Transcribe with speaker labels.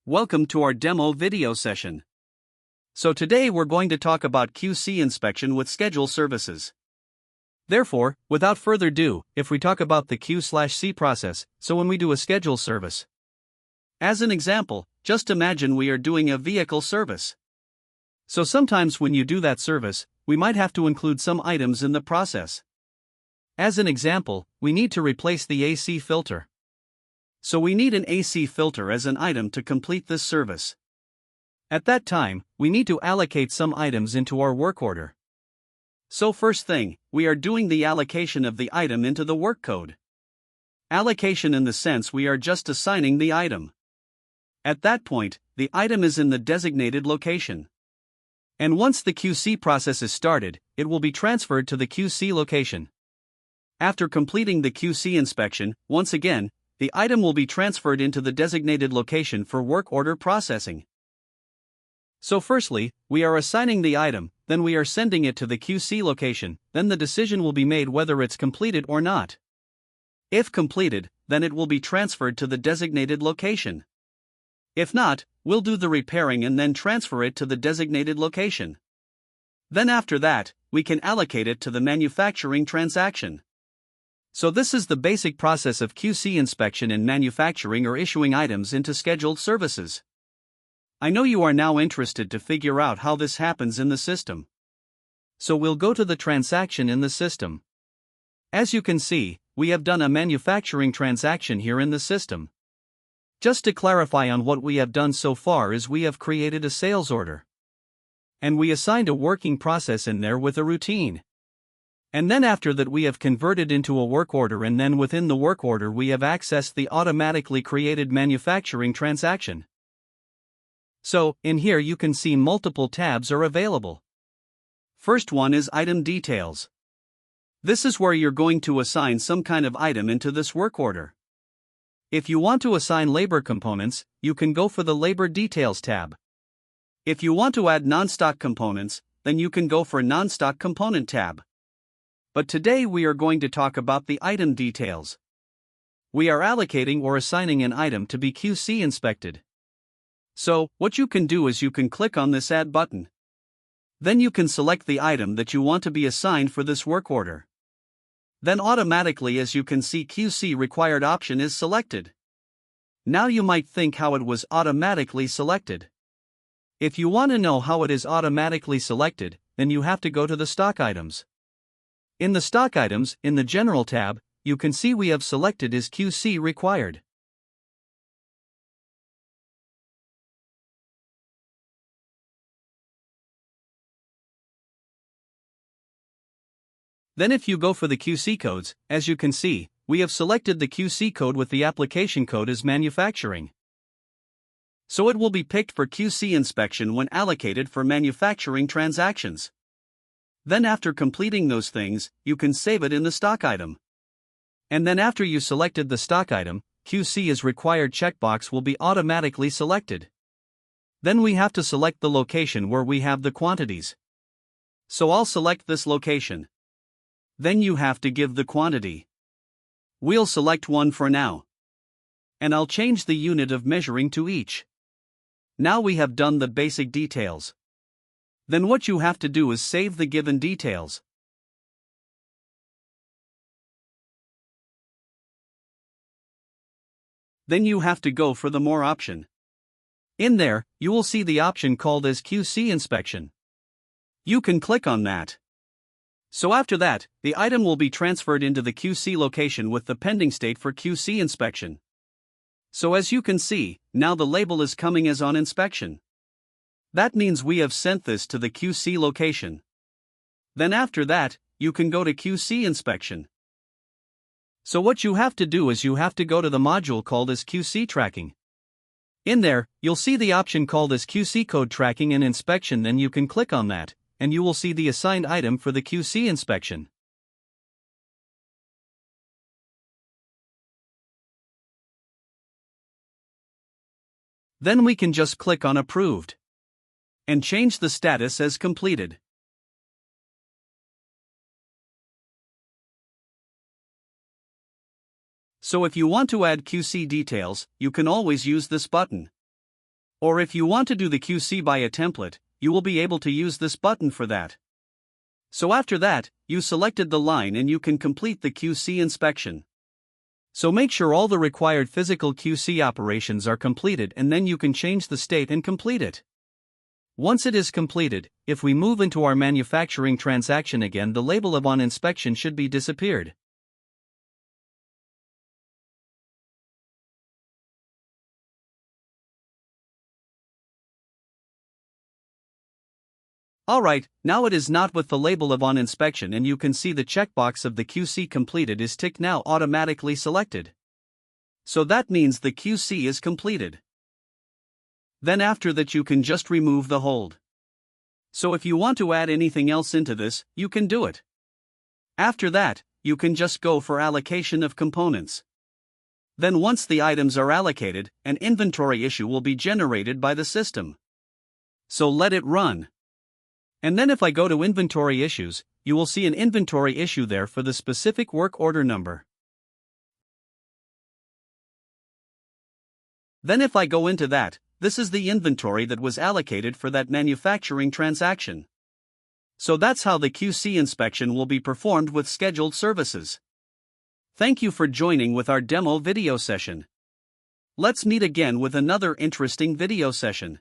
Speaker 1: Welcome to our demo video session. So today we're going to talk about QC inspection with schedule services. Therefore, without further ado, if we talk about the Q/C process, so when we do a schedule service. As an example, just imagine we are doing a vehicle service. So sometimes when you do that service, we might have to include some items in the process. As an example, we need to replace the AC filter. So we need an AC filter as an item to complete this service. At that time, we need to allocate some items into our work order. So first thing, we are doing the allocation of the item into the work code. Allocation in the sense we are just assigning the item. At that point, the item is in the designated location. And once the QC process is started, it will be transferred to the QC location. After completing the QC inspection, once again, the item will be transferred into the designated location for work order processing. So firstly, we are assigning the item, then we are sending it to the QC location, then the decision will be made whether it's completed or not. If completed, then it will be transferred to the designated location. If not, we'll do the repairing and then transfer it to the designated location. Then after that, we can allocate it to the manufacturing transaction. So this is the basic process of QC inspection in manufacturing or issuing items into scheduled services. I know you are now interested to figure out how this happens in the system. So we'll go to the transaction in the system. As you can see, we have done a manufacturing transaction here in the system. Just to clarify on what we have done so far is we have created a sales order. And we assigned a working process in there with a routine. And then after that we have converted into a work order, and then within the work order we have accessed the automatically created manufacturing transaction. So, in here you can see multiple tabs are available. First one is item details. This is where you're going to assign some kind of item into this work order. If you want to assign labor components, you can go for the labor details tab. If you want to add non-stock components, then you can go for non-stock component tab. But today we are going to talk about the item details. We are allocating or assigning an item to be QC inspected. So, what you can do is you can click on this Add button. Then you can select the item that you want to be assigned for this work order. Then automatically, as you can see, QC required option is selected. Now you might think how it was automatically selected. If you want to know how it is automatically selected, then you have to go to the stock items. In the stock items, in the General tab, you can see we have selected is QC required. Then if you go for the QC codes, as you can see, we have selected the QC code with the application code as manufacturing. So it will be picked for QC inspection when allocated for manufacturing transactions. Then after completing those things, you can save it in the stock item. And then after you selected the stock item, QC is required checkbox will be automatically selected. Then we have to select the location where we have the quantities. So I'll select this location. Then you have to give the quantity. We'll select 1 for now. And I'll change the unit of measuring to each. Now we have done the basic details. Then what you have to do is save the given details. Then you have to go for the More option. In there, you will see the option called as QC inspection. You can click on that. So after that, the item will be transferred into the QC location with the pending state for QC inspection. So as you can see, now the label is coming as on inspection. That means we have sent this to the QC location. Then after that, you can go to QC inspection. So what you have to do is you have to go to the module called as QC tracking. In there, you'll see the option called as QC code tracking and inspection, then you can click on that, and you will see the assigned item for the QC inspection. Then we can just click on Approved. And change the status as completed. So if you want to add QC details, you can always use this button. Or if you want to do the QC by a template, you will be able to use this button for that. So after that, you selected the line and you can complete the QC inspection. So make sure all the required physical QC operations are completed and then you can change the state and complete it. Once it is completed, if we move into our manufacturing transaction again, the label of on inspection should be disappeared. Alright, now it is not with the label of on inspection and you can see the checkbox of the QC completed is ticked now automatically selected. So that means the QC is completed. Then after that you can just remove the hold. So if you want to add anything else into this, you can do it. After that, you can just go for allocation of components. Then once the items are allocated, an inventory issue will be generated by the system. So let it run. And then if I go to inventory issues, you will see an inventory issue there for the specific work order number. Then if I go into that, this is the inventory that was allocated for that manufacturing transaction. So that's how the QC inspection will be performed with scheduled services. Thank you for joining with our demo video session. Let's meet again with another interesting video session.